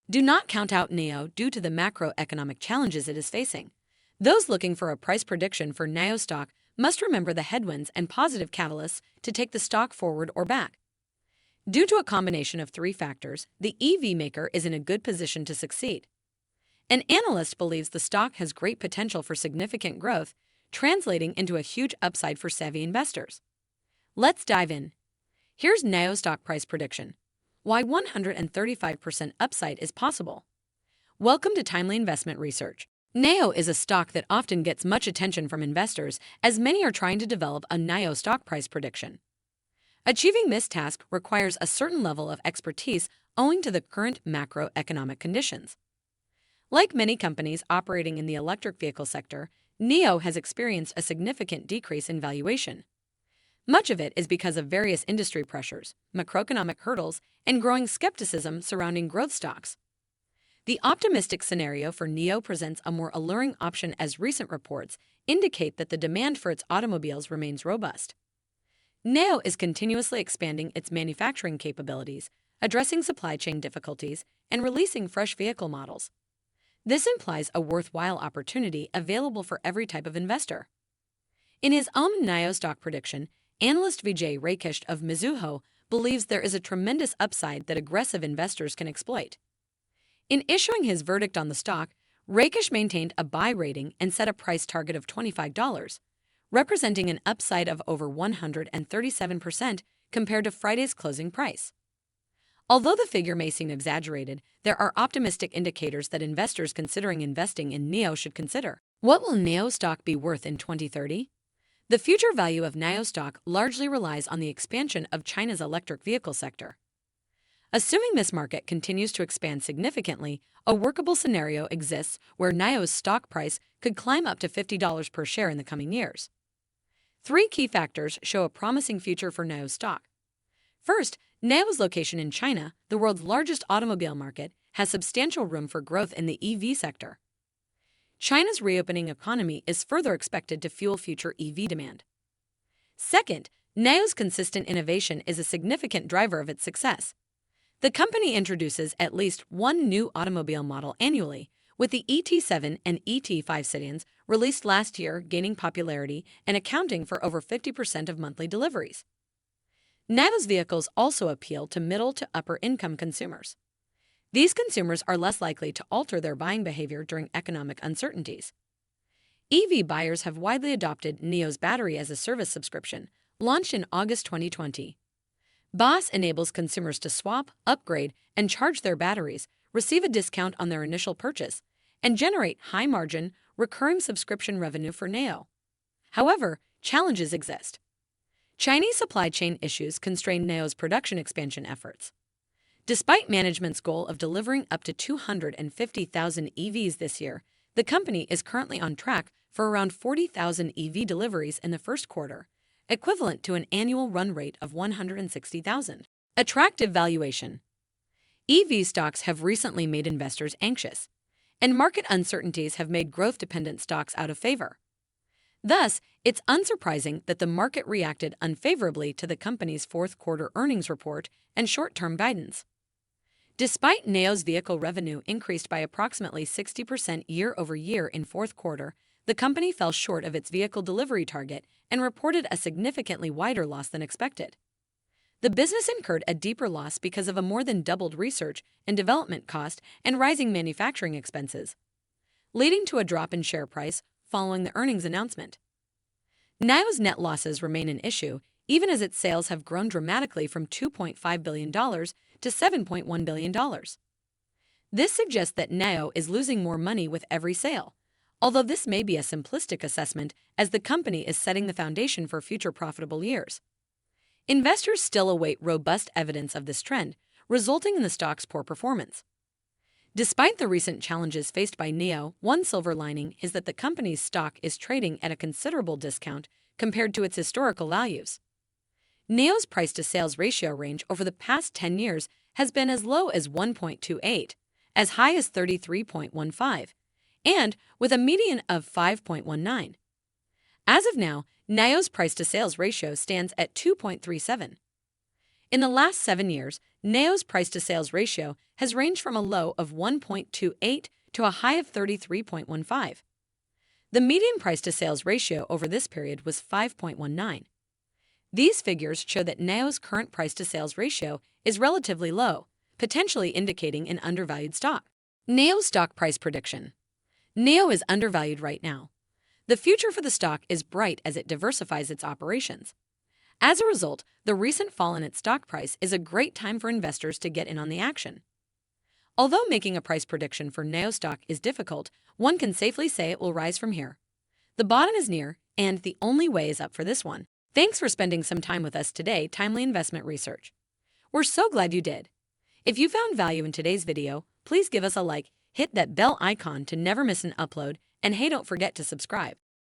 Do not count out NIO due to the macroeconomic challenges it is facing. Those looking for a price prediction for NIO stock must remember the headwinds and positive catalysts to take the stock forward or back. Due to a combination of three factors, the EV maker is in a good position to succeed. An analyst believes the stock has great potential for significant growth, translating into a huge upside for savvy investors. Let's dive in. Here's NIO stock price prediction. Why 135% upside is possible. Welcome to Timely Investment Research. NIO is a stock that often gets much attention from investors, as many are trying to develop a NIO stock price prediction. Achieving this task requires a certain level of expertise owing to the current macroeconomic conditions. Like many companies operating in the electric vehicle sector, NIO has experienced a significant decrease in valuation. Much of it is because of various industry pressures, macroeconomic hurdles, and growing skepticism surrounding growth stocks. The optimistic scenario for NIO presents a more alluring option as recent reports indicate that the demand for its automobiles remains robust. NIO is continuously expanding its manufacturing capabilities, addressing supply chain difficulties, and releasing fresh vehicle models. This implies a worthwhile opportunity available for every type of investor. In his own NIO stock prediction, analyst Vijay Rakesh of Mizuho believes there is a tremendous upside that aggressive investors can exploit. In issuing his verdict on the stock, Rakesh maintained a buy rating and set a price target of $25, representing an upside of over 137% compared to Friday's closing price. Although the figure may seem exaggerated, there are optimistic indicators that investors considering investing in NIO should consider. What will NIO stock be worth in 2030? The future value of NIO stock largely relies on the expansion of China's electric vehicle sector. Assuming this market continues to expand significantly, a workable scenario exists where NIO's stock price could climb up to $50 per share in the coming years. Three key factors show a promising future for NIO stock. First, NIO's location in China, the world's largest automobile market, has substantial room for growth in the EV sector. China's reopening economy is further expected to fuel future EV demand. Second, NIO's consistent innovation is a significant driver of its success. The company introduces at least one new automobile model annually, with the ET7 and ET5 sedans released last year gaining popularity and accounting for over 50% of monthly deliveries. NIO's vehicles also appeal to middle to upper income consumers. These consumers are less likely to alter their buying behavior during economic uncertainties. EV buyers have widely adopted NIO's battery as a service subscription, launched in August 2020. BOSS enables consumers to swap, upgrade, and charge their batteries, receive a discount on their initial purchase, and generate high-margin, recurring subscription revenue for NIO. However, challenges exist. Chinese supply chain issues constrain NIO's production expansion efforts. Despite management's goal of delivering up to 250,000 EVs this year, the company is currently on track for around 40,000 EV deliveries in the first quarter, equivalent to an annual run rate of 160,000. Attractive valuation. EV stocks have recently made investors anxious, and market uncertainties have made growth-dependent stocks out of favor. Thus, it's unsurprising that the market reacted unfavorably to the company's fourth quarter earnings report and short-term guidance. Despite NIO's vehicle revenue increased by approximately 60% year-over-year in fourth quarter, the company fell short of its vehicle delivery target and reported a significantly wider loss than expected. The business incurred a deeper loss because of a more than doubled research and development cost and rising manufacturing expenses, leading to a drop in share price following the earnings announcement. NIO's net losses remain an issue, even as its sales have grown dramatically from $2.5 billion to $7.1 billion. This suggests that NIO is losing more money with every sale, although this may be a simplistic assessment as the company is setting the foundation for future profitable years. Investors still await robust evidence of this trend, resulting in the stock's poor performance. Despite the recent challenges faced by NIO, one silver lining is that the company's stock is trading at a considerable discount compared to its historical values. NIO's price-to-sales ratio range over the past 10 years has been as low as 1.28, as high as 33.15, and with a median of 5.19. As of now, NIO's price-to-sales ratio stands at 2.37. In the last 7 years, NIO's price-to-sales ratio has ranged from a low of 1.28 to a high of 33.15. The median price-to-sales ratio over this period was 5.19. These figures show that NIO's current price-to-sales ratio is relatively low, potentially indicating an undervalued stock. NIO stock price prediction. NIO is undervalued right now. The future for the stock is bright as it diversifies its operations. As a result, the recent fall in its stock price is a great time for investors to get in on the action. Although making a price prediction for NIO stock is difficult, one can safely say it will rise from here. The bottom is near, and the only way is up for this one. Thanks for spending some time with us today, Timely Investment Research. We're so glad you did. If you found value in today's video, please give us a like, hit that bell icon to never miss an upload, and hey, don't forget to subscribe.